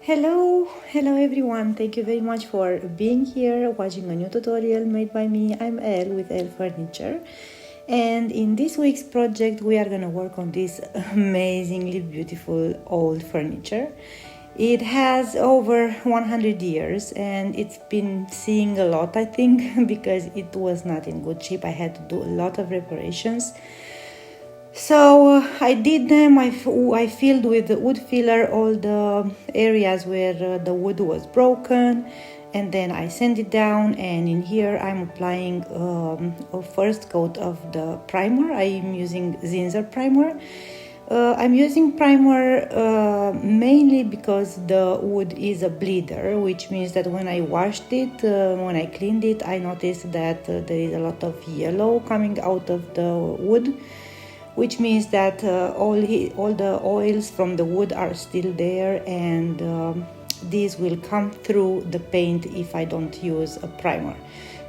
Hello everyone. Thank you very much for being here, watching a new tutorial made by me. I'm Elle with Elle Furniture. And in this week's project, we are gonna work on this amazingly beautiful old furniture. It has over 100 years and it's been seeing a lot, I think, because it was not in good shape. I had to do a lot of reparations. So I did them. I filled with wood filler all the areas where the wood was broken, and then I sand it down. And in here I'm applying a first coat of the primer. I'm using Zinsser primer. I'm using primer mainly because the wood is a bleeder, which means that when I washed it, when I cleaned it, I noticed that there is a lot of yellow coming out of the wood, which means that all the oils from the wood are still there, and these will come through the paint if I don't use a primer.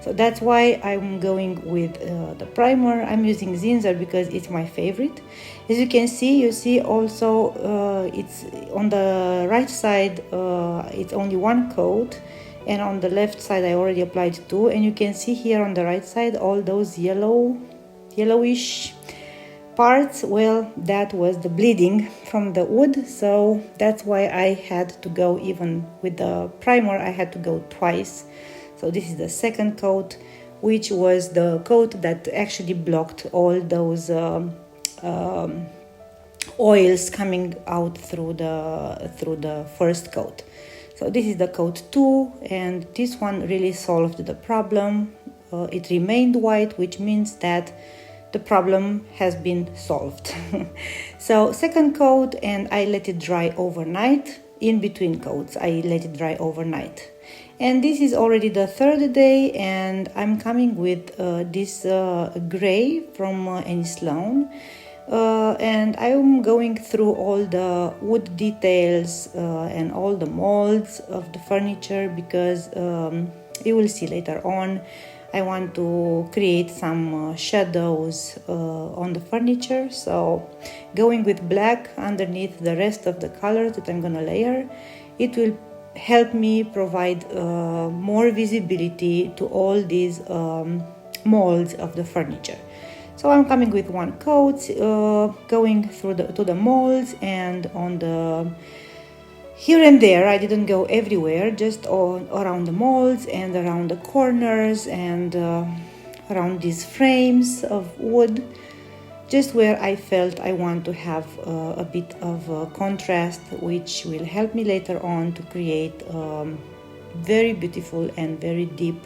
So that's why I'm going with the primer. I'm using Zinsser because it's my favorite. As you can see, also it's on the right side, it's only one coat, and on the left side I already applied two, and you can see here on the right side all those yellowish parts. Well, that was the bleeding from the wood, so that's why I had to go, even with the primer, I had to go twice. So this is the second coat, which was the coat that actually blocked all those oils coming out through the first coat. So this is the coat 2, and this one really solved the problem. It remained white, which means that the problem has been solved. So second coat, and I let it dry overnight. In between coats I let it dry overnight, and this is already the third day, and I'm coming with this gray from Annie Sloan, and I'm going through all the wood details and all the molds of the furniture, because you will see later on I want to create some shadows on the furniture. So going with black underneath the rest of the colors that I'm gonna layer, it will help me provide more visibility to all these molds of the furniture. So I'm coming with one coat, going through to the molds, and on the here and there. I didn't go everywhere, just around the molds and around the corners and around these frames of wood, just where I felt I want to have a bit of contrast, which will help me later on to create very beautiful and very deep,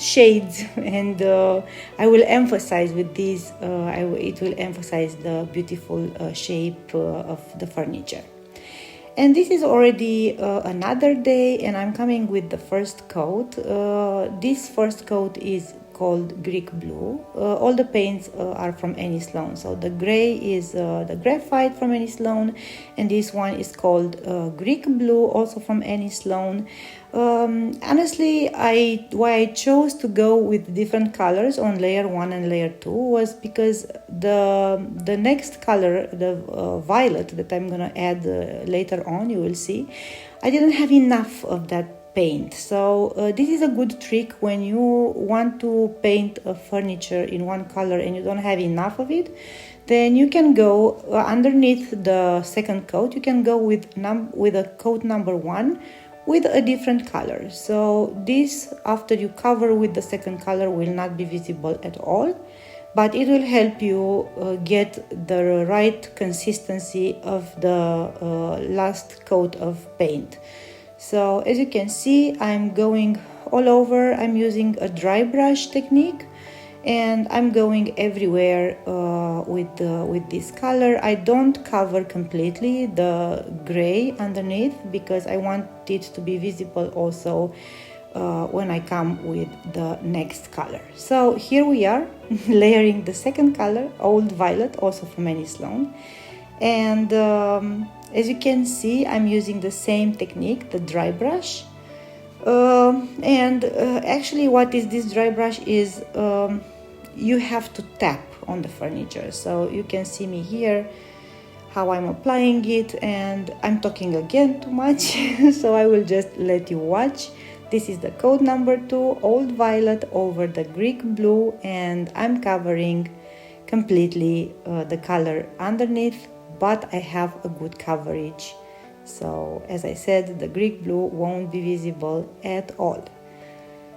shades, and I will emphasize with these, it will emphasize the beautiful shape of the furniture. And this is already another day, and I'm coming with the first coat. This first coat is called Greek blue. All the paints are from Annie Sloan. So the gray is the graphite from Annie Sloan, and this one is called Greek blue, also from Annie Sloan. Honestly, why I chose to go with different colors on layer 1 and layer 2 was because the next color, the violet that I'm gonna add later on, you will see, I didn't have enough of that paint. So this is a good trick when you want to paint a furniture in one color and you don't have enough of it. Then you can go underneath the second coat, you can go with a coat number 1 with a different color. So this, after you cover with the second color, will not be visible at all, but it will help you get the right consistency of the last coat of paint. So as you can see, I'm going all over. I'm using a dry brush technique, and I'm going everywhere with this color. I don't cover completely the gray underneath because I want it to be visible also when I come with the next color. So here we are layering the second color, Old Violet, also from Annie Sloan. And as you can see, I'm using the same technique, the dry brush. Actually, what is this dry brush is you have to tap on the furniture. So you can see me here. how I'm applying it, and I'm talking again too much, so I will just let you watch. This is the coat number 2, Old Violet over the Greek Blue, and I'm covering completely the color underneath, but I have a good coverage. So as I said, the Greek Blue won't be visible at all.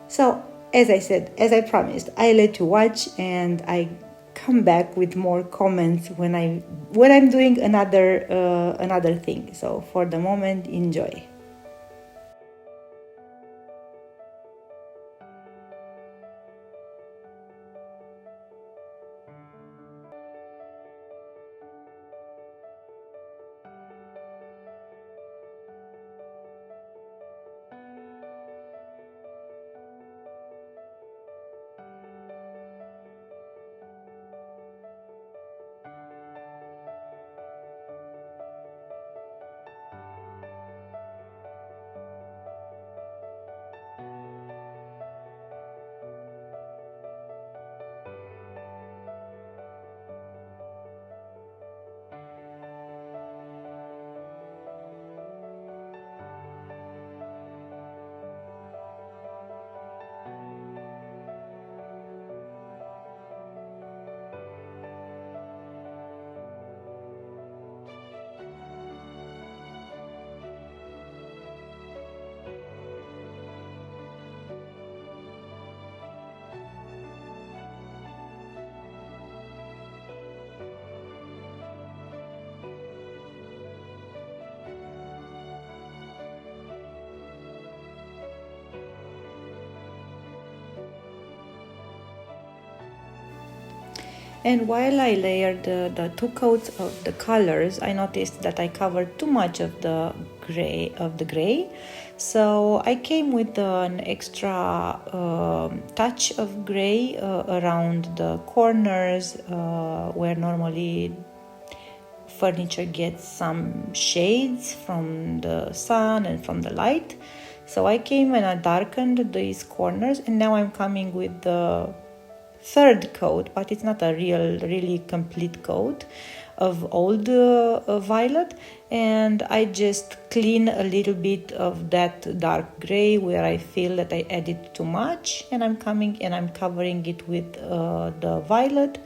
So as I said, as I promised, I let you watch, and I come back with more comments when I'm doing another thing. So for the moment, enjoy. And while I layered the 2 coats of the colors, I noticed that I covered too much of the gray. So I came with an extra touch of gray around the corners where normally furniture gets some shades from the sun and from the light. So I came and I darkened these corners, and now I'm coming with the 3rd coat, but it's not a really complete coat of old violet, and I just clean a little bit of that dark gray where I feel that I added too much, and I'm coming and I'm covering it with the violet,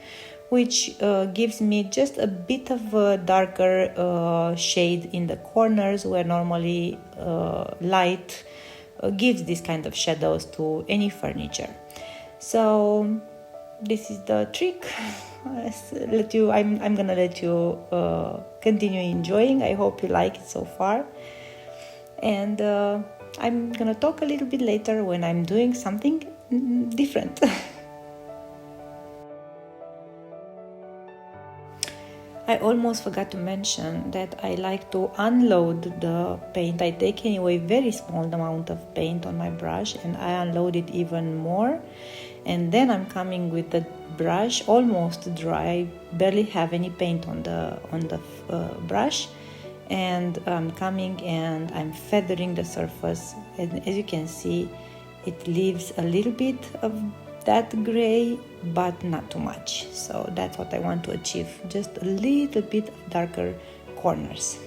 which gives me just a bit of a darker shade in the corners where normally light gives this kind of shadows to any furniture. So this is the trick. I'm gonna let you continue enjoying. I hope you like it so far, and I'm gonna talk a little bit later when I'm doing something different. I almost forgot to mention that I like to unload the paint. I take anyway very small amount of paint on my brush, and I unload it even more, and then I'm coming with the brush almost dry. I barely have any paint on the brush, and I'm coming and I'm feathering the surface, and as you can see, it leaves a little bit of that gray, but not too much. So that's what I want to achieve, just a little bit of darker corners.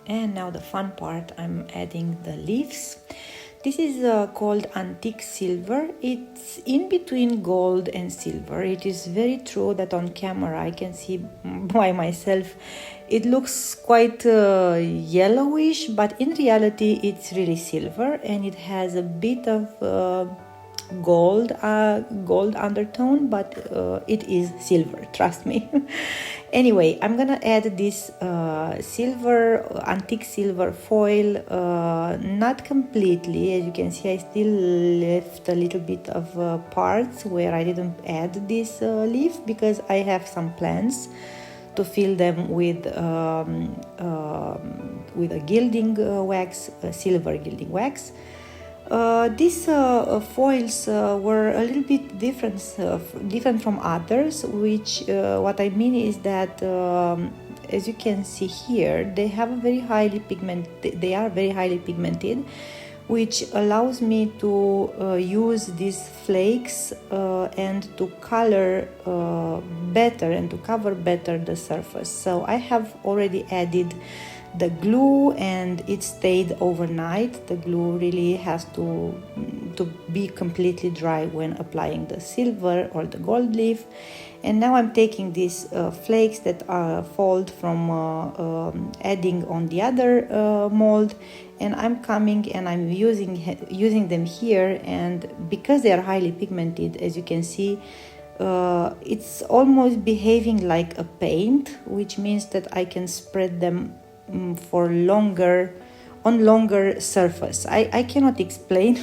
And now the fun part, I'm adding the leaves. This is called antique silver. It's in between gold and silver. It is very true that on camera I can see by myself it looks quite yellowish, but in reality it's really silver, and it has a bit of gold undertone, but it is silver, trust me. Anyway, I'm gonna add this antique silver foil, not completely. As you can see, I still left a little bit of parts where I didn't add this leaf because I have some plans to fill them with a gilding wax, silver gilding wax. These foils were a little bit different from others, which what I mean is that as you can see here, they are very highly pigmented, which allows me to use these flakes and to color better and to cover better the surface. So I have already added the glue and it stayed overnight. The glue really has to be completely dry when applying the silver or the gold leaf. And now I'm taking these flakes that are fold from adding on the other mold, and I'm coming and I'm using them here. And because they are highly pigmented, as you can see, it's almost behaving like a paint, which means that I can spread them for longer surface. I cannot explain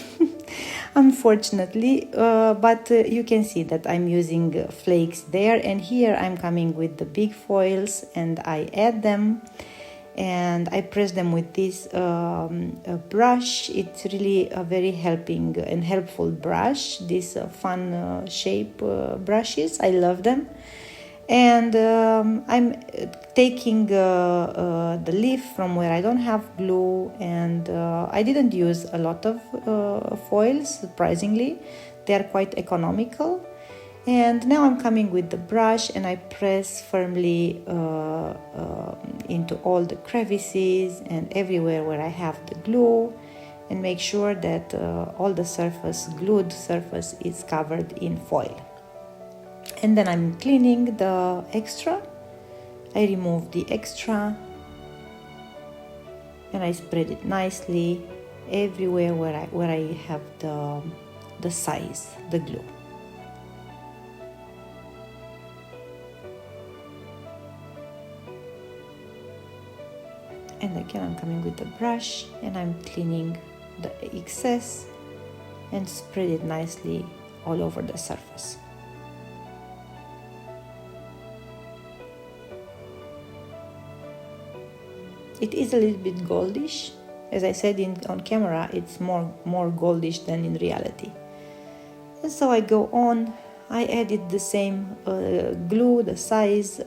unfortunately, but you can see that I'm using flakes there, and here I'm coming with the big foils and I add them and I press them with this brush. It's really a very helping and helpful brush. These fun shape brushes, I love them. And I'm taking the leaf from where I don't have glue, and I didn't use a lot of foils, surprisingly. They are quite economical. And now I'm coming with the brush and I press firmly into all the crevices and everywhere where I have the glue, and make sure that all the glued surface is covered in foil. And then I'm cleaning the extra. I remove the extra and I spread it nicely everywhere where I have the size, the glue. And again I'm coming with the brush and I'm cleaning the excess and spread it nicely all over the surface. It is a little bit goldish. As I said on camera, it's more goldish than in reality. And so I go on. I added the same glue, the size,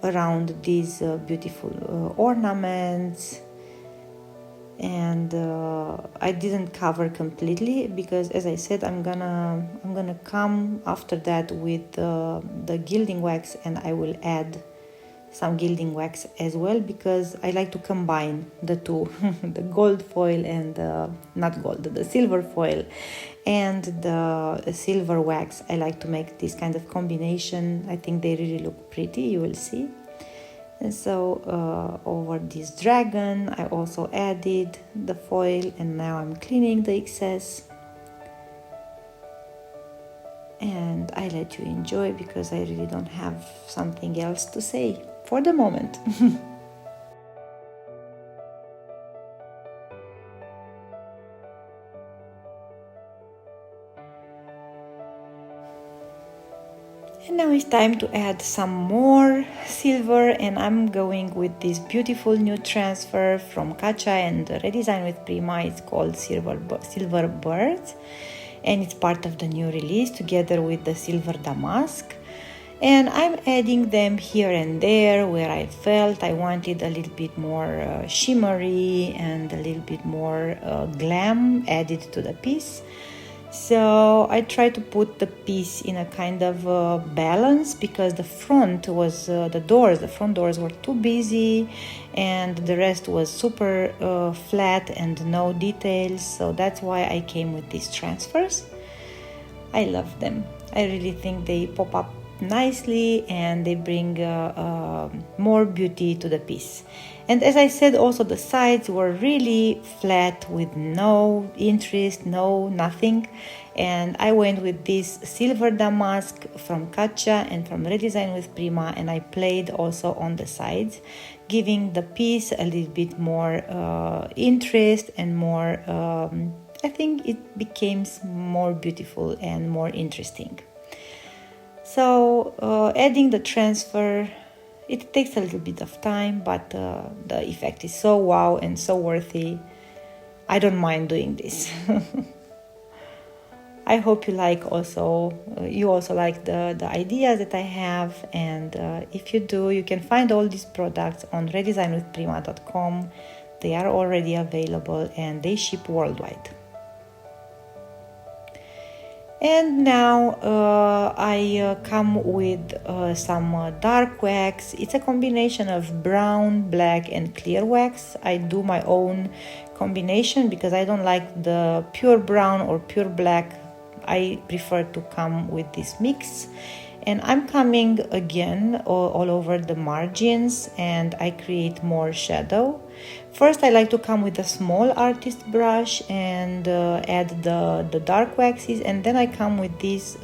around these beautiful ornaments. And I didn't cover completely because, as I said, I'm gonna come after that with the gilding wax, and I will add some gilding wax as well, because I like to combine the two, the gold foil and the silver foil and the silver wax. I like to make this kind of combination. I think they really look pretty, you will see. And so over this dragon I also added the foil, and now I'm cleaning the excess. And I let you enjoy because I really don't have something else to say for the moment. And now it's time to add some more silver, and I'm going with this beautiful new transfer from Kacha and Redesign with Prima. It's called Silver Birds, and it's part of the new release together with the silver damask. And I'm adding them here and there where I felt I wanted a little bit more shimmery and a little bit more glam added to the piece. So I tried to put the piece in a kind of balance, because the front doors were too busy and the rest was super flat and no details. So that's why I came with these transfers. I love them. I really think they pop up nicely, and they bring more beauty to the piece. And as I said, also the sides were really flat with no interest, nothing. And I went with this silver damask from Katja and from Redesign with Prima, and I played also on the sides, giving the piece a little bit more interest and more, I think it became more beautiful and more interesting. So adding the transfer, it takes a little bit of time, but the effect is so wow and so worthy. I don't mind doing this. I hope you like also, you also like the ideas that I have, and if you do, you can find all these products on redesignwithprima.com. They are already available and they ship worldwide. And now I come with some dark wax. It's a combination of brown, black and clear wax. I do my own combination because I don't like the pure brown or pure black. I prefer to come with this mix. And I'm coming again all over the margins, and I create more shadow. First, I like to come with a small artist brush and add the dark waxes, and then I come with this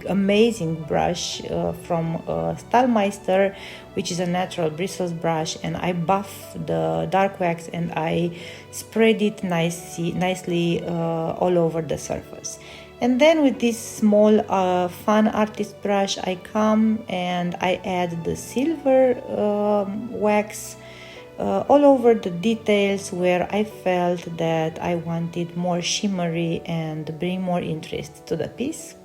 amazing brush from Stylmeister, which is a natural bristles brush, and I buff the dark wax and I spread it nicely all over the surface. And then with this small fun artist brush, I come and I add the silver wax all over the details where I felt that I wanted more shimmery and bring more interest to the piece.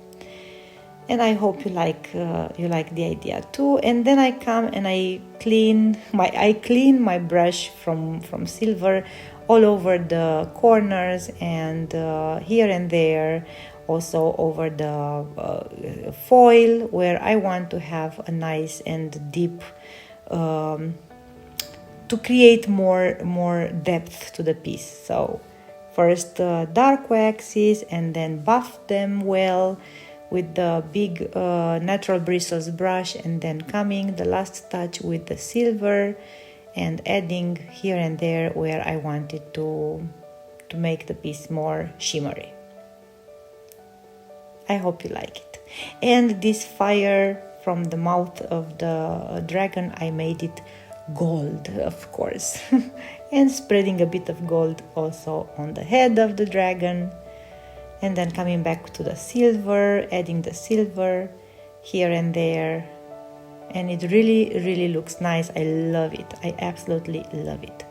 And I hope you like the idea too. And then I come and I clean my brush from silver all over the corners and here and there, also over the foil where I want to have a nice and deep to create more depth to the piece. So first dark waxes and then buff them well with the big natural bristles brush, and then coming the last touch with the silver and adding here and there where I wanted to make the piece more shimmery. I hope you like it. And this fire from the mouth of the dragon, I made it gold, of course, and spreading a bit of gold also on the head of the dragon. And then coming back to the silver, adding the silver here and there. And it really looks nice. I love it. I absolutely love it.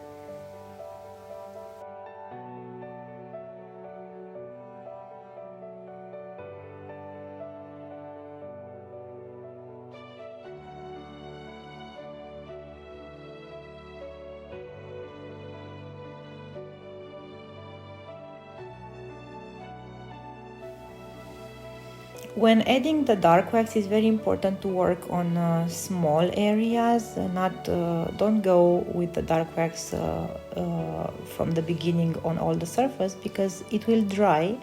When adding the dark wax, it's very important to work on small areas. Don't go with the dark wax from the beginning on all the surface, because it will dry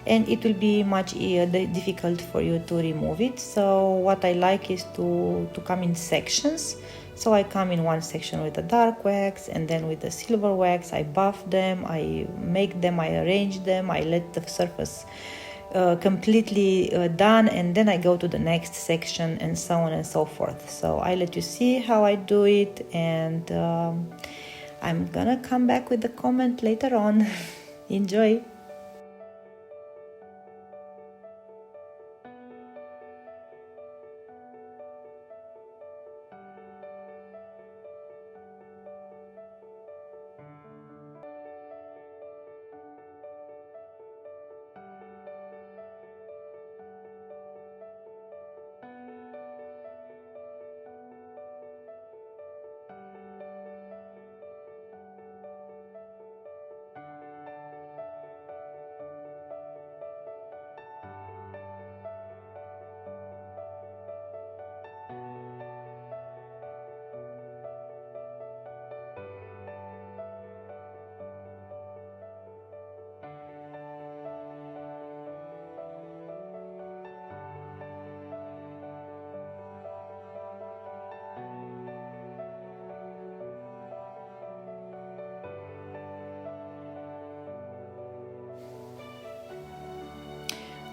and it will be much difficult for you to remove it. So what I like is to come in sections. So I come in one section with the dark wax, and then with the silver wax I buff them, I make them, I arrange them, I let the surface completely done, and then I go to the next section, and so on and so forth. So I let you see how I do it, and I'm gonna come back with the comment later on. Enjoy!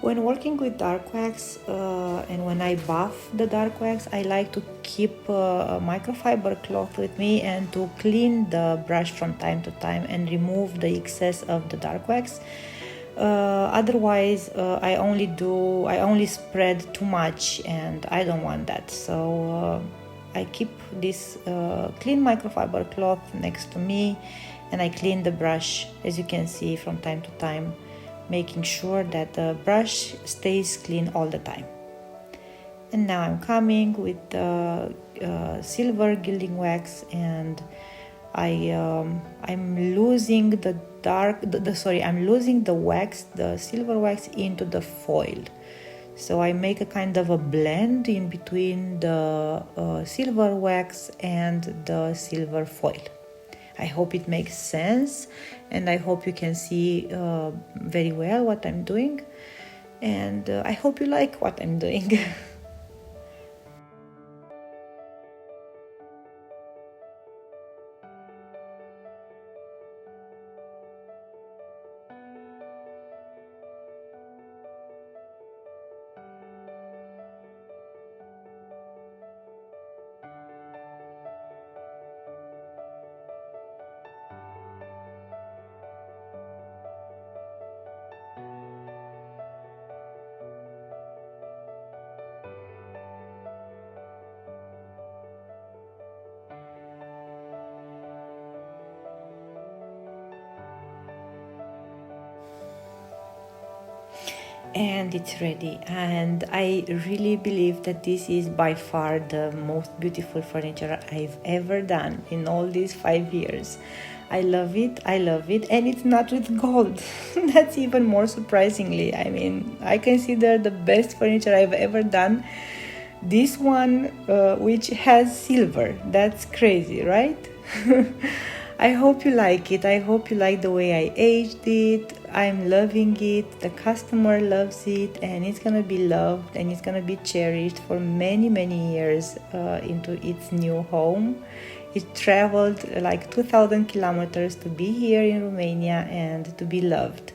When working with dark wax and when I buff the dark wax, I like to keep a microfiber cloth with me and to clean the brush from time to time and remove the excess of the dark wax. Otherwise, I only spread too much, and I don't want that. So I keep this clean microfiber cloth next to me, and I clean the brush, as you can see, from time to time, making sure that the brush stays clean all the time. And now I'm coming with the silver gilding wax, and I'm losing I'm losing the wax, the silver wax, into the foil. So I make a kind of a blend in between the silver wax and the silver foil. I hope it makes sense, and I hope you can see very well what I'm doing, and I hope you like what I'm doing. And it's ready, and I really believe that this is by far the most beautiful furniture I've ever done in all these 5 years. I love it, and it's not with gold. That's even more surprisingly. I mean, I consider the best furniture I've ever done this one, which has silver. That's crazy, right? I hope you like it. I hope you like the way I aged it. I'm loving it. The customer loves it, and it's gonna be loved and it's gonna be cherished for many, many years into its new home. It traveled like 2,000 kilometers to be here in Romania and to be loved.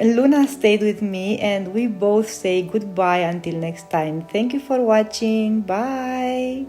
Luna stayed with me, and we both say goodbye until next time. Thank you for watching. Bye.